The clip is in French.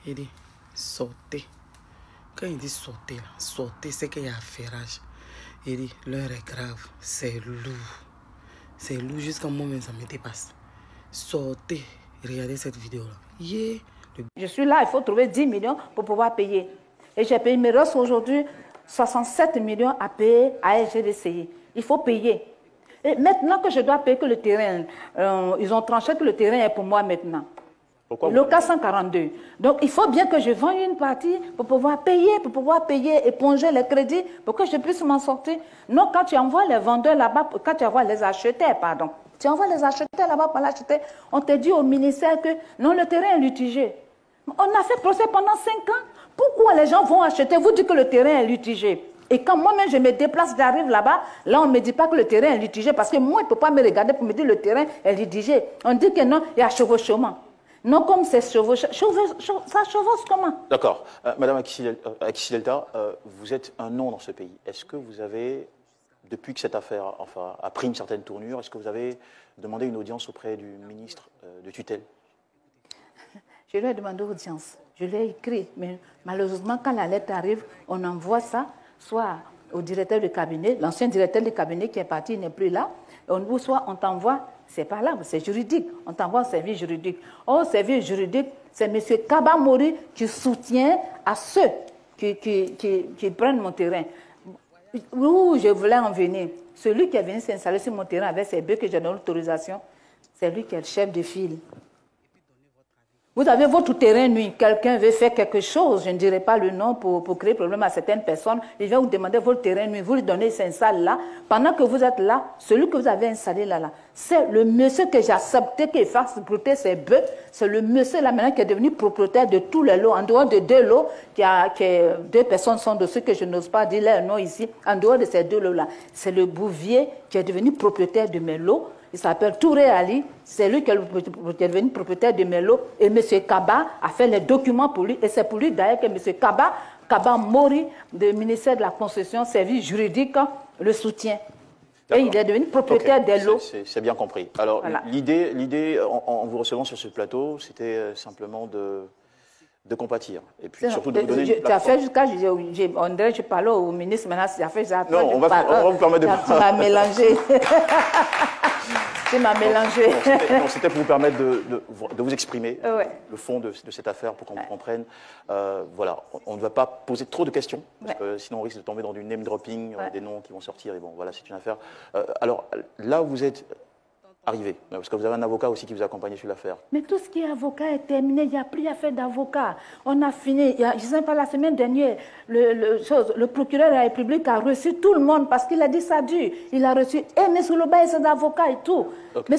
Il dit sortez. Quand il dit sortez, sortez, c'est qu'il y a affairage. Il dit l'heure est grave, c'est lourd. C'est lourd jusqu'à moi même ça me dépasse. Sortez, regardez cette vidéo-là. Yeah. Je suis là, il faut trouver 10 millions pour pouvoir payer. Et j'ai payé, il me reste aujourd'hui 67 millions à payer à SGDCI. Il faut payer. Et maintenant que je dois payer que le terrain, ils ont tranché que le terrain est pour moi maintenant. Pourquoi le cas 142. Donc il faut bien que je vende une partie pour pouvoir payer, éponger les crédits pour que je puisse m'en sortir. Non, quand tu envoies les vendeurs là-bas, quand tu envoies les acheteurs, pardon, tu envoies les acheteurs là-bas pour l'acheter, on te dit au ministère que non, le terrain est litigé. On a fait procès pendant 5 ans. Pourquoi les gens vont acheter? Vous dites que le terrain est litigé. Et quand moi-même je me déplace, j'arrive là-bas, là on ne me dit pas que le terrain est litigé parce que moi, il ne peut pas me regarder pour me dire que le terrain est litigé. On dit que non, il y a chevauchement. Non, comme c'est chevauche, ça chevauche comment? D'accord. Madame Akissi Delta, vous êtes un nom dans ce pays. Est-ce que vous avez, depuis que cette affaire a pris une certaine tournure, est-ce que vous avez demandé une audience auprès du ministre de tutelle? Je lui ai demandé audience. Je lui ai écrit. Mais malheureusement, quand la lettre arrive, on envoie ça soit au directeur du cabinet, l'ancien directeur du cabinet qui est parti, il n'est plus là, ou soit on t'envoie, c'est pas là, c'est juridique, on t'envoie au service juridique. Au service juridique, c'est M. Kaba Mori qui soutient à ceux qui prennent mon terrain. Où je voulais en venir, celui qui est venu s'installer sur mon terrain avec ses bœufs que j'ai donné l'autorisation, c'est lui qui est le chef de file. Vous avez votre terrain nu, quelqu'un veut faire quelque chose, je ne dirai pas le nom pour créer problème à certaines personnes, il vient vous demander votre terrain nu, vous lui donnez, il s'installe là. Pendant que vous êtes là, celui que vous avez installé là, c'est le monsieur que j'ai accepté qu'il fasse brouter ses bœufs, c'est le monsieur là maintenant qui est devenu propriétaire de tous les lots, en dehors de 2 lots, deux personnes sont dessus que je n'ose pas dire leur nom ici, en dehors de ces 2 lots là. C'est le bouvier qui est devenu propriétaire de mes lots. Il s'appelle Touré Ali, c'est lui qui est devenu propriétaire de mes lots. Et M. Kaba a fait les documents pour lui. Et c'est pour lui d'ailleurs que M. Kaba Mori, du ministère de la Concession, service juridique, le soutient. Et il est devenu propriétaire des lots. C'est bien compris. Alors, voilà. L'idée, en vous recevant sur ce plateau, c'était simplement de compatir. Et puis surtout de vous donner une plateforme. Tu as fait jusqu'à... On dirait que je parlais au ministre, maintenant, tu as fait... Non, on va vous permettre de... Tu m'as mélangé. Tu m'as mélangé. C'était pour vous permettre de vous exprimer, ouais. Le fond de cette affaire, pour qu'on comprenne. Voilà, on ne va pas poser trop de questions, parce que sinon on risque de tomber dans du name dropping, des noms qui vont sortir, et bon, voilà, c'est une affaire. Alors, là où vous êtes arrivé, parce que vous avez un avocat aussi qui vous accompagne sur l'affaire. Mais tout ce qui est avocat est terminé, il n'y a plus à faire d'avocat. On a fini, je ne sais pas, la semaine dernière, le procureur de la République a reçu tout le monde parce qu'il a dit ça dure. Il a reçu M. Soulouba et ses avocats et tout. Okay. Mais